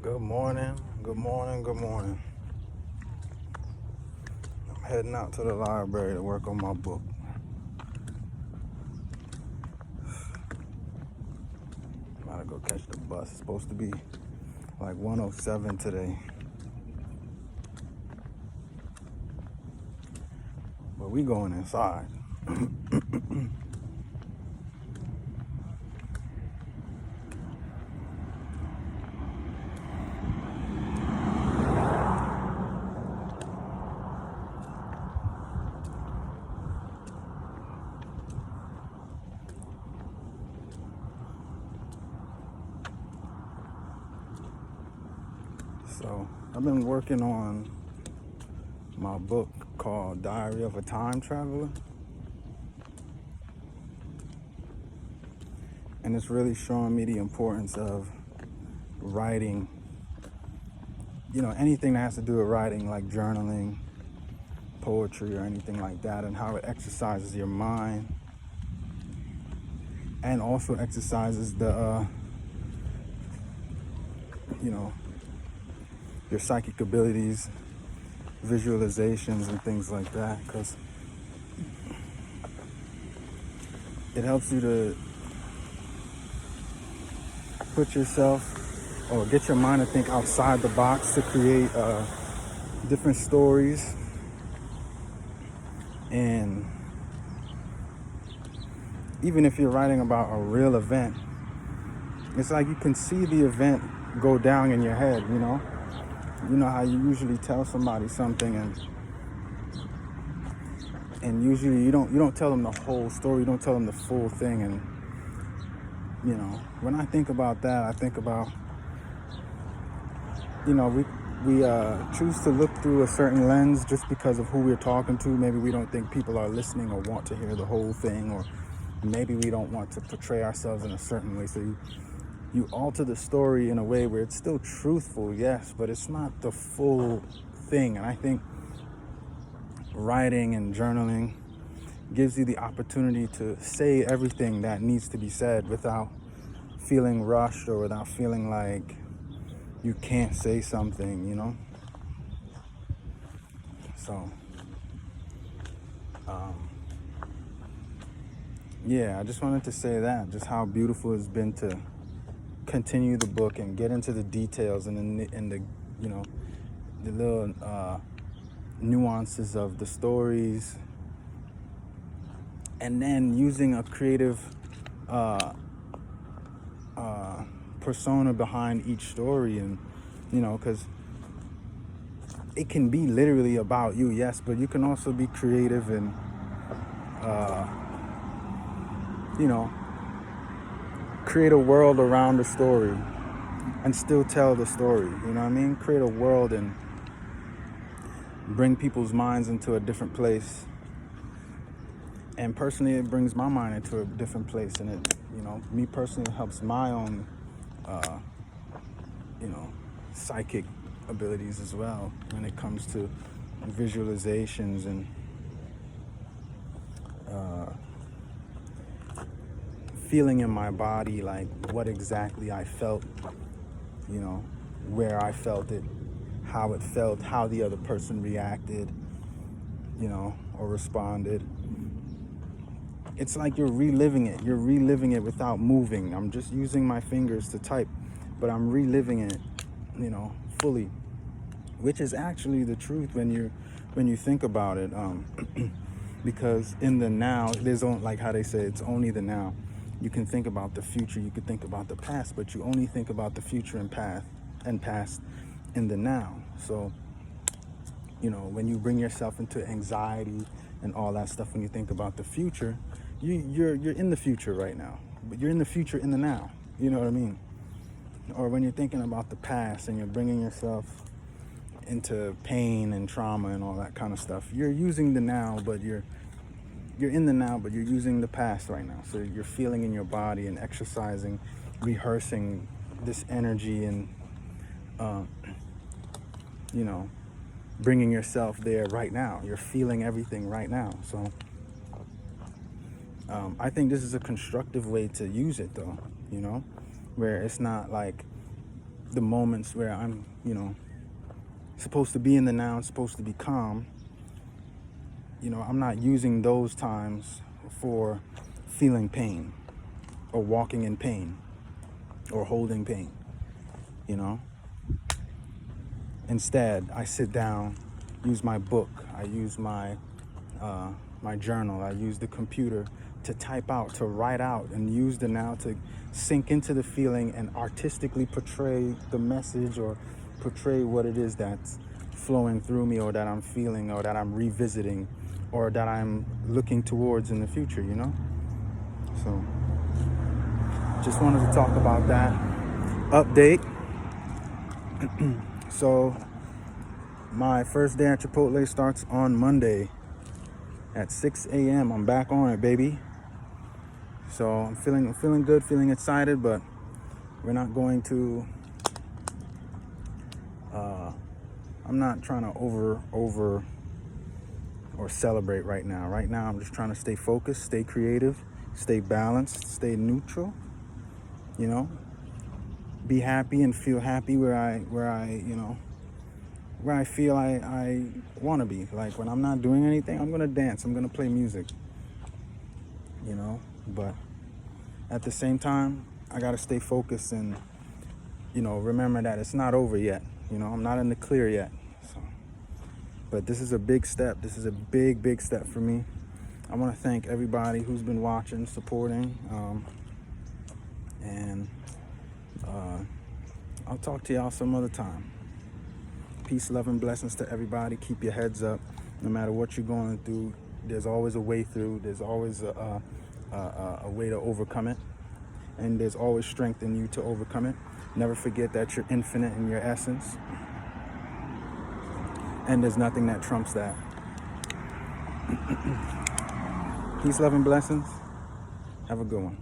Good morning, good morning, good morning. I'm heading out to the library to work on my book. I'm about to go catch the bus. It's supposed to be like 1:07 today. But we going inside. So I've been working on my book called Diary of a Time Traveler. And it's really showing me the importance of writing, anything that has to do with writing, like journaling, poetry, or anything like that, and how it exercises your mind and also exercises the, your psychic abilities, visualizations, and things like that, because it helps you to put yourself or get your mind to think outside the box to create different stories. And even if you're writing about a real event, it's like you can see the event go down in your head. You know how you usually tell somebody something, and usually you don't tell them the whole story, you don't tell them the full thing. And when I think about that, I think about we choose to look through a certain lens just because of who we're talking to. Maybe we don't think people are listening or want to hear the whole thing, or maybe we don't want to portray ourselves in a certain way. So you alter the story in a way where it's still truthful, yes, but it's not the full thing. And I think writing and journaling gives you the opportunity to say everything that needs to be said without feeling rushed or without feeling like you can't say something. So I just wanted to say that, just how beautiful it's been to continue the book and get into the details and the the little nuances of the stories, and then using a creative persona behind each story. And because it can be literally about you, yes, but you can also be creative and create a world around the story and still tell the story. You know what I mean? Create a world and bring people's minds into a different place. And personally, it brings my mind into a different place, and it, me personally, helps my own, psychic abilities as well when it comes to visualizations and feeling in my body, like what exactly I felt, where I felt it, how it felt, how the other person reacted, or responded. It's like you're reliving it. You're reliving it without moving. I'm just using my fingers to type, but I'm reliving it, fully, which is actually the truth when you think about it. Because in the now, there's only, like how they say, it's only the now. You can think about the future, you could think about the past, but you only think about the future and past in the now. So, when you bring yourself into anxiety and all that stuff, when you think about the future, you're in the future right now, but you're in the future in the now. You know what I mean? Or when you're thinking about the past and you're bringing yourself into pain and trauma and all that kind of stuff, you're using the now, but you're in the now, but you're using the past right now. So you're feeling in your body and exercising, rehearsing this energy, and bringing yourself there right now. You're feeling everything right now. So I think this is a constructive way to use it, though, where it's not like the moments where I'm, supposed to be in the now, supposed to be calm, I'm not using those times for feeling pain or walking in pain or holding pain, Instead, I sit down, use my book, I use my journal, I use the computer to type out, to write out, and use the now to sink into the feeling and artistically portray the message or portray what it is that's flowing through me or that I'm feeling or that I'm revisiting or that I'm looking towards in the future, So, just wanted to talk about that. Update. So, my first day at Chipotle starts on Monday at 6 a.m. I'm back on it, baby. So I'm feeling good, feeling excited, but we're not going to. I'm not trying to over or celebrate right now. Right now, I'm just trying to stay focused, stay creative, stay balanced, stay neutral. Be happy and feel happy where I feel I want to be. Like when I'm not doing anything, I'm gonna dance. I'm gonna play music. But at the same time, I gotta stay focused and remember that it's not over yet. I'm not in the clear yet. So, but this is a big step. This is a big step for me. I want to thank everybody who's been watching, supporting, and I'll talk to y'all some other time. Peace, love, and blessings to everybody. Keep your heads up. No matter what you're going through, there's always a way through. There's always a way to overcome it. And there's always strength in you to overcome it. Never forget that you're infinite in your essence. And there's nothing that trumps that. Peace, love, and blessings. Have a good one.